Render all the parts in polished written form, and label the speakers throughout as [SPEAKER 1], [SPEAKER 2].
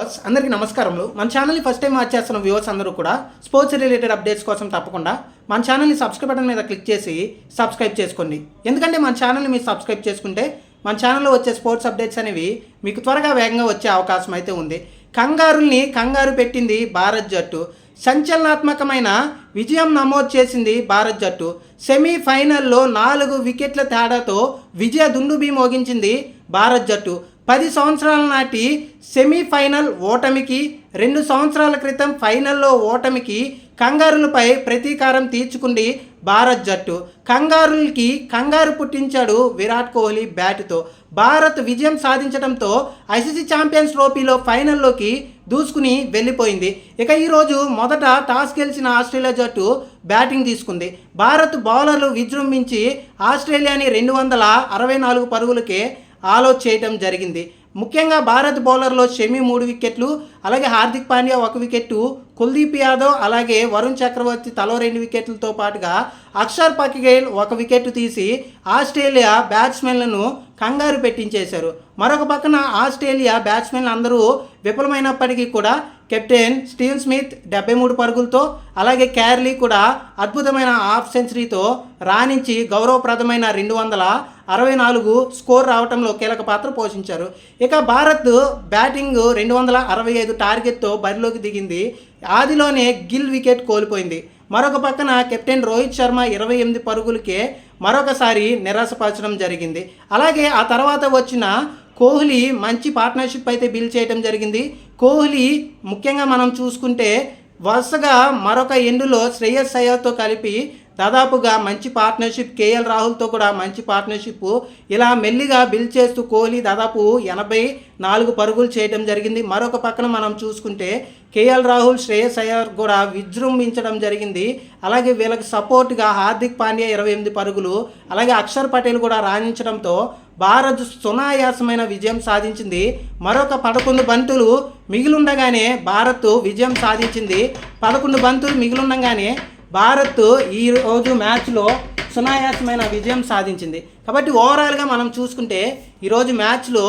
[SPEAKER 1] అందరికీ నమస్కారములు. మన ఛానల్ని ఫస్ట్ టైం వాచ్ చేస్తున్న వ్యూవర్స్ అందరూ కూడా స్పోర్ట్స్ రిలేటెడ్ అప్డేట్స్ కోసం తప్పకుండా మన ఛానల్ని సబ్స్క్రైబ్ బటన్ మీద క్లిక్ చేసి సబ్స్క్రైబ్ చేసుకోండి. ఎందుకంటే మన ఛానల్ని మీరు సబ్స్క్రైబ్ చేసుకుంటే మన ఛానల్లో వచ్చే స్పోర్ట్స్ అప్డేట్స్ అనేవి మీకు త్వరగా వేగంగా వచ్చే అవకాశం అయితే ఉంది. కంగారు పెట్టింది భారత్ జట్టు. సంచలనాత్మకమైన విజయం నమోదు చేసింది భారత్ జట్టు. సెమీఫైనల్లో 4 వికెట్ల తేడాతో విజయ దుందుబి మోగించింది భారత్ జట్టు. 10 సంవత్సరాల నాటి సెమీఫైనల్ ఓటమికి, 2 సంవత్సరాల క్రితం ఫైనల్లో ఓటమికి కంగారులపై ప్రతీకారం తీర్చుకుంది భారత్ జట్టు. కంగారులకి కంగారు పుట్టించాడు విరాట్ కోహ్లీ బ్యాటుతో. భారత్ విజయం సాధించడంతో ఐసీసీ ఛాంపియన్స్ ట్రోఫీలో ఫైనల్లోకి దూసుకుని వెళ్ళిపోయింది. ఇక ఈరోజు మొదట టాస్ గెలిచిన ఆస్ట్రేలియా జట్టు బ్యాటింగ్ తీసుకుంది. భారత్ బౌలర్లు విజృంభించి ఆస్ట్రేలియాని 264 పరుగులకే ఆల్అవుట్ చేయడం జరిగింది. ముఖ్యంగా భారత్ బౌలర్లో షమి 3 వికెట్లు, అలాగే హార్దిక్ పాండ్యా 1 వికెట్టు, కుల్దీప్ యాదవ్ అలాగే వరుణ్ చక్రవర్తి తలో 2 వికెట్లతో పాటుగా అక్షర్ పకిగేల్ 1 వికెట్ తీసి ఆస్ట్రేలియా బ్యాట్స్మెన్లను కంగారు పెట్టించేశారు. మరొక పక్కన ఆస్ట్రేలియా బ్యాట్స్మెన్లు అందరూ విఫలమైనప్పటికీ కూడా కెప్టెన్ స్టీవ్ స్మిత్ 73 పరుగులతో, అలాగే క్యార్లీ కూడా అద్భుతమైన హాఫ్ సెంచరీతో రాణించి గౌరవప్రదమైన 264 స్కోర్ రావడంలో కీలక పాత్ర పోషించారు. ఇక భారత్ బ్యాటింగ్ 265 టార్గెట్తో బరిలోకి దిగింది. ఆదిలోనే గిల్ వికెట్ కోల్పోయింది. మరొక పక్కన కెప్టెన్ రోహిత్ శర్మ 28 పరుగులకే మరొకసారి నిరాశపరచడం జరిగింది. అలాగే ఆ తర్వాత వచ్చిన కోహ్లీ మంచి పార్ట్నర్షిప్ అయితే బిల్డ్ చేయడం జరిగింది. కోహ్లీ ముఖ్యంగా మనం చూసుకుంటే వరుసగా మరొక ఎండులో శ్రేయస్ అయ్యర్తో కలిపి దాదాపుగా మంచి పార్ట్నర్షిప్, కేఎల్ రాహుల్తో కూడా మంచి పార్ట్నర్షిప్ ఇలా మెల్లిగా బిల్డ్ చేస్తూ కోహ్లీ దాదాపు 84 పరుగులు చేయడం జరిగింది. మరొక పక్కన మనం చూసుకుంటే కేఎల్ రాహుల్, శ్రేయస్ అయ్యర్ కూడా విజృంభించడం జరిగింది. అలాగే వీళ్ళకి సపోర్ట్గా హార్దిక్ పాండ్యా 28 పరుగులు, అలాగే అక్షర్ పటేల్ కూడా రాణించడంతో భారత్ సునాయాసమైన విజయం సాధించింది. మరొక 11 బంతులు మిగిలుండగానే భారత్ విజయం సాధించింది. 11 బంతులు మిగిలుండగానే భారత్ ఈరోజు మ్యాచ్లో సునాయాసమైన విజయం సాధించింది. కాబట్టి ఓవరాల్గా మనం చూసుకుంటే ఈరోజు మ్యాచ్లో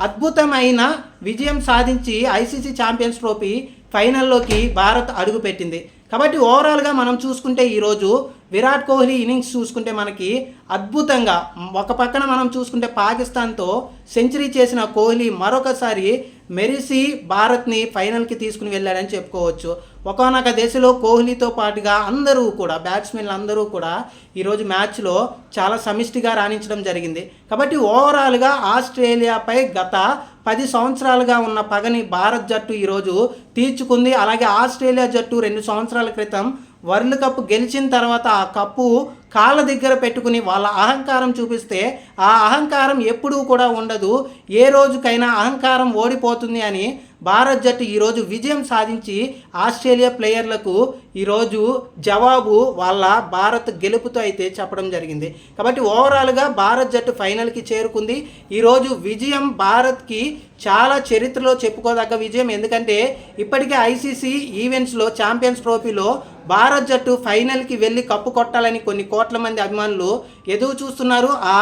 [SPEAKER 1] అద్భుతమైన విజయం సాధించి ఐసీసీ ఛాంపియన్స్ ట్రోఫీ ఫైనల్లోకి భారత్ అడుగుపెట్టింది. కాబట్టి ఓవరాల్గా మనం చూసుకుంటే ఈరోజు విరాట్ కోహ్లీ ఇన్నింగ్స్ చూసుకుంటే మనకి అద్భుతంగా, ఒక పక్కన మనం చూసుకుంటే పాకిస్తాన్తో సెంచరీ చేసిన కోహ్లీ మరొకసారి మెరిసి భారత్ని ఫైనల్కి తీసుకుని వెళ్ళాడని చెప్పుకోవచ్చు. ఒకనొక దశలో కోహ్లీతో పాటుగా అందరూ కూడా బ్యాట్స్మెన్లు అందరూ కూడా ఈరోజు మ్యాచ్లో చాలా సమిష్టిగా రాణించడం జరిగింది. కాబట్టి ఓవరాల్గా ఆస్ట్రేలియాపై గత 10 సంవత్సరాలుగా ఉన్న పగని భారత్ జట్టు ఈరోజు తీర్చుకుంది. అలాగే ఆస్ట్రేలియా జట్టు 2 సంవత్సరాల క్రితం వరల్డ్ కప్ గెలిచిన తర్వాత ఆ కప్పు కాళ్ళ దగ్గర పెట్టుకుని వాళ్ళ అహంకారం చూపిస్తే ఆ అహంకారం ఎప్పుడూ కూడా ఉండదు, ఏ రోజుకైనా అహంకారం ఓడిపోతుంది అని భారత్ జట్టు ఈరోజు విజయం సాధించి ఆస్ట్రేలియా ప్లేయర్లకు ఈరోజు జవాబు వాళ్ళ భారత్ గెలుపుతో అయితే చెప్పడం జరిగింది. కాబట్టి ఓవరాల్గా భారత్ జట్టు ఫైనల్కి చేరుకుంది. ఈరోజు విజయం భారత్కి చాలా చరిత్రలో చెప్పుకోదగ్గ విజయం. ఎందుకంటే ఇప్పటికే ఐసీసీ ఈవెంట్స్లో ఛాంపియన్స్ ట్రోఫీలో భారత్ జట్టు ఫైనల్కి వెళ్ళి కప్పు కొట్టాలని కొన్ని కోట్ల మంది అభిమానులు ఎదురు చూస్తున్నారు. ఆ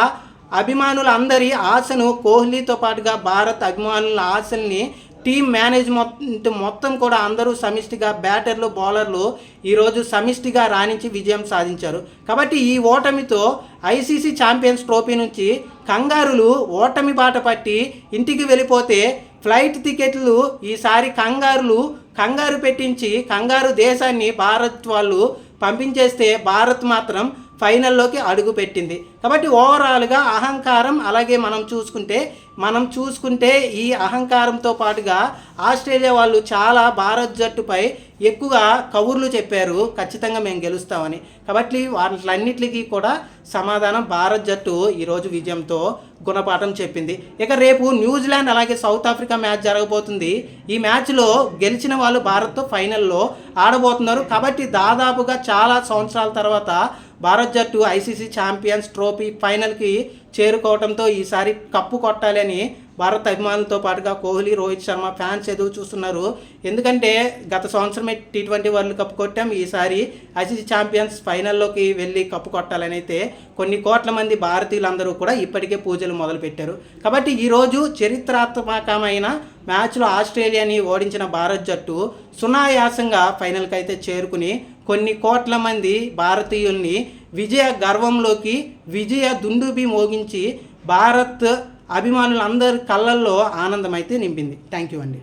[SPEAKER 1] అభిమానులందరి ఆశను కోహ్లీతో పాటుగా భారత్ అభిమానుల ఆశల్ని టీమ్ మేనేజ్మెంట్ మొత్తం కూడా అందరూ సమిష్టిగా, బ్యాటర్లు బౌలర్లు ఈరోజు సమిష్టిగా రాణించి విజయం సాధించారు. కాబట్టి ఈ ఓటమితో ఐసీసీ ఛాంపియన్స్ ట్రోఫీ నుంచి కంగారులు ఓటమి బాట పట్టి ఇంటికి వెళ్ళిపోతే ఫ్లైట్ టికెట్లు ఈసారి కంగారు పెట్టించి కంగారు దేశాన్ని భారత్ వాళ్ళు పంపించేస్తే భారత్ మాత్రం ఫైనల్లోకి అడుగుపెట్టింది. కాబట్టి ఓవరాల్గా అహంకారం, అలాగే మనం చూసుకుంటే ఈ అహంకారంతో పాటుగా ఆస్ట్రేలియా వాళ్ళు చాలా భారత్ జట్టుపై ఎక్కువగా కబుర్లు చెప్పారు, ఖచ్చితంగా మేము గెలుస్తామని. కాబట్టి వాటిలన్నిటికీ కూడా సమాధానం భారత్ జట్టు ఈరోజు విజయంతో గుణపాఠం చెప్పింది. ఇక రేపు న్యూజిలాండ్ అలాగే సౌత్ ఆఫ్రికా మ్యాచ్ జరగబోతుంది. ఈ మ్యాచ్లో గెలిచిన వాళ్ళు భారత్తో ఫైనల్లో ఆడబోతున్నారు. కాబట్టి దాదాపుగా చాలా సంవత్సరాల తర్వాత భారత్ జట్టు ఐసీసీ ఛాంపియన్స్ ట్రోఫీ ఫైనల్కి చేరుకోవడంతో ఈసారి కప్పు కొట్టాలని భారత్ అభిమానులతో పాటుగా కోహ్లీ, రోహిత్ శర్మ ఫ్యాన్స్ ఎదురు చూస్తున్నారు. ఎందుకంటే గత సంవత్సరమే T20 వరల్డ్ కప్ కొట్టాం, ఈసారి ఐసీసీ ఛాంపియన్స్ ఫైనల్లోకి వెళ్ళి కప్పు కొట్టాలని అయితే కొన్ని కోట్ల మంది భారతీయులందరూ కూడా ఇప్పటికే పూజలు మొదలుపెట్టారు. కాబట్టి ఈరోజు చరిత్రాత్మకమైన మ్యాచ్లో ఆస్ట్రేలియాని ఓడించిన భారత్ జట్టు సునాయాసంగా ఫైనల్కి అయితే చేరుకుని కొన్ని కోట్ల మంది భారతీయుల్ని విజయ గర్వంలోకి, విజయ దుందుబి మోగించి భారత్ అభిమానులందరి కళ్ళల్లో ఆనందం అయితే నింపింది. థ్యాంక్ యూ అండి.